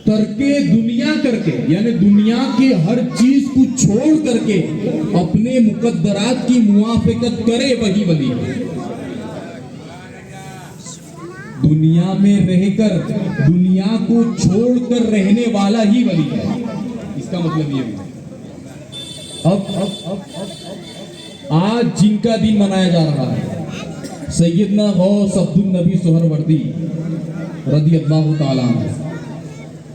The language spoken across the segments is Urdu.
ترکے دنیا کر کے، یعنی دنیا کے ہر چیز کو چھوڑ کر کے اپنے مقدرات کی موافقت کرے وہی ولی ہے۔ دنیا میں رہ کر دنیا کو چھوڑ کر رہنے والا ہی ولی ہے، اس کا مطلب یہ ہے۔ اب آج جن کا دن منایا جا رہا ہے سیدنا غوث عبد النبی سہروردی رضی اللہ تعالیٰ عنہ،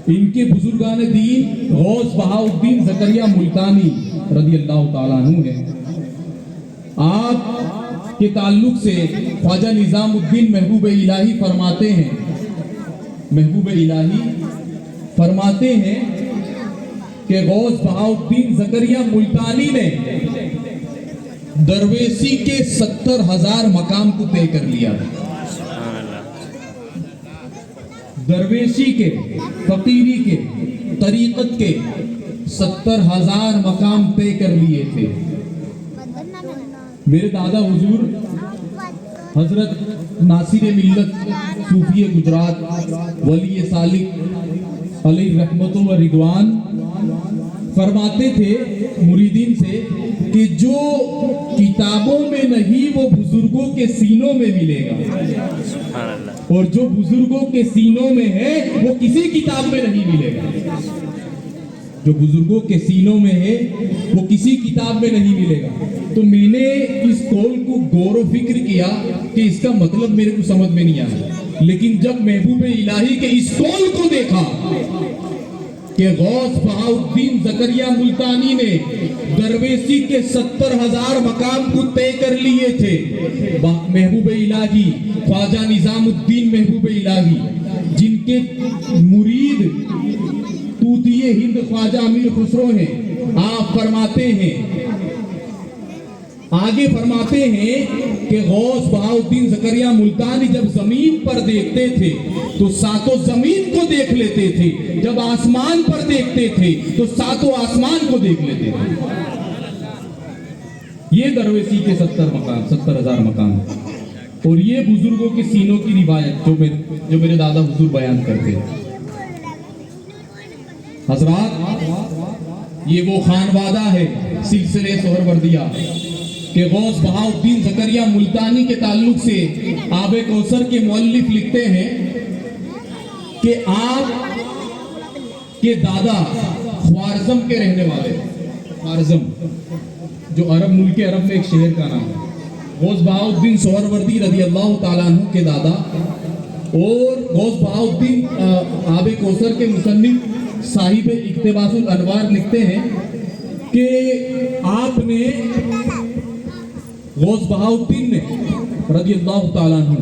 ان کے بزرگان دین غوث بہاء الدین زکریا ملتانی رضی اللہ تعالیٰ عنہ ہیں۔ آپ کے تعلق سے خواجہ نظام الدین محبوب الہی فرماتے ہیں کہ غوث بہاء الدین زکریا ملتانی نے درویشی کے 70,000 مقام کو طے کر لیا۔ درویشی کے، فقیری کے، طریقت کے 70,000 مقام طے کر لیے تھے۔ میرے دادا حضور حضرت ناصر ملت صوفی گجرات ولی سالک علیہ رحمت و رضوان فرماتے تھے مریدین سے کہ جو کتابوں میں نہیں وہ بزرگوں کے سینوں میں ملے گا، اور جو بزرگوں کے سینوں میں ہے وہ کسی کتاب میں نہیں ملے گا۔ جو بزرگوں کے سینوں میں ہے وہ کسی کتاب میں نہیں ملے گا۔ تو میں نے اس قول کو غور و فکر کیا کہ اس کا مطلب میرے کو سمجھ میں نہیں آیا، لیکن جب محبوب الہی کے اس قول کو دیکھا کہ غوث بہاء الدین زکریا ملتانی نے درویشی کے 70,000 مقام کو طے کر لیے تھے، محبوب الہی خواجہ نظام الدین محبوب الہی جن کے مرید طوطی ہند خواجہ امیر خسرو ہیں، آپ فرماتے ہیں، آگے فرماتے ہیں کہ غوث بہاء الدین زکریا ملتانی جب زمین پر دیکھتے تھے تو ساتوں زمین کو دیکھ لیتے تھے، جب آسمان پر دیکھتے تھے تو ساتوں آسمان کو دیکھ لیتے تھے۔ یہ درویشی کے 70,000 مقام، اور یہ بزرگوں کے سینوں کی روایت جو میرے دادا حضور بیان کرتے ہیں۔ حضرات، یہ وہ خانوادہ ہے سلسلے سہروردیہ کہ غوث بہاء الدین زکریا ملتانی کے تعلق سے آب کوثر کے مؤلف لکھتے ہیں کہ آپ کے دادا خوارزم کے رہنے والے، خوارزم جو ملک عرب میں ایک شہر کا نام ہے، غوث بہاء الدین سہروردی رضی اللہ تعالیٰ عنہ کے دادا، اور غوث بہاء الدین آب کوثر کے مصنف صاحب اقتباس الانوار لکھتے ہیں کہ آپ نے غوث بہاء الدین نے رضی اللہ تعالیٰ عنہ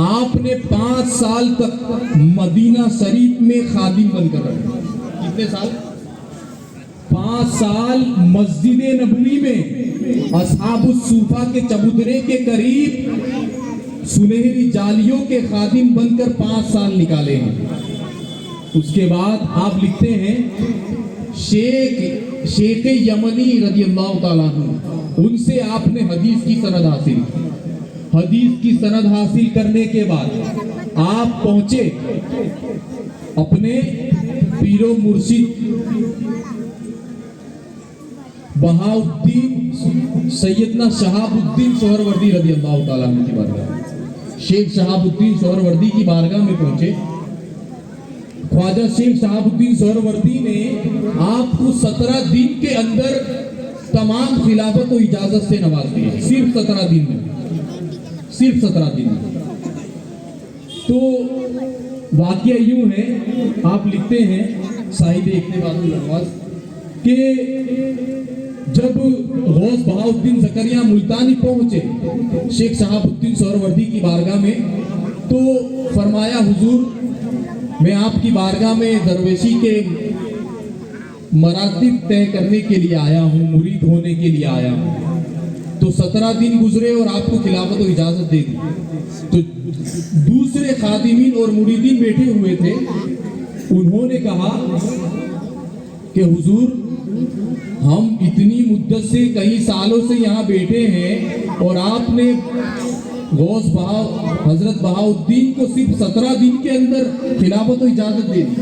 آپ نے 5 سال تک مدینہ شریف میں خادم بن کر رکھا۔ کتنے سال؟ 5 سال مسجد نبوی میں اصحاب الصوفہ کے چبوترے کے قریب سنہری جالیوں کے خادم بن کر 5 سال نکالے ہیں۔ اس کے بعد آپ لکھتے ہیں شیخ یمنی رضی اللہ تعالیٰ عنہ، ان سے آپ نے حدیث کی سند حاصل کی۔ حدیث کی سند حاصل کرنے کے بعد آپ پہنچے اپنے پیر و مرشد بہاء الدین سیدنا شہاب الدین سہروردی رضی اللہ تعالیٰ عنہ کی بارگاہ، شیخ شہاب الدین سہروردی کی بارگاہ میں پہنچے۔ خواجہ شیخ شہاب الدین سہروردی نے آپ کو 17 دن کے اندر تمام خلافت و اجازت سے نواز دیا، صرف 17 دن میں، صرف 17 دن میں۔ تو واقعہ یوں ہے، آپ لکھتے ہیں صاحب اقتباس الانوار کہ جب غوث بہاء الدین زکریا ملتانی پہنچے شیخ شہاب الدین سہروردی کی بارگاہ میں تو فرمایا، حضور میں آپ کی بارگاہ میں درویشی کے مراتب طے کرنے کے لیے آیا ہوں، مرید ہونے کے لیے آیا ہوں۔ تو 17 دن گزرے اور آپ کو خلافت و اجازت دے دی۔ تو دوسرے خادمین اور مریدین بیٹھے ہوئے تھے، انہوں نے کہا کہ حضور ہم اتنی مدت سے کئی سالوں سے یہاں بیٹھے ہیں اور آپ نے حضرت بہاء الدین کو صرف 17 دن کے اندر خلافت و اجازت دے دی،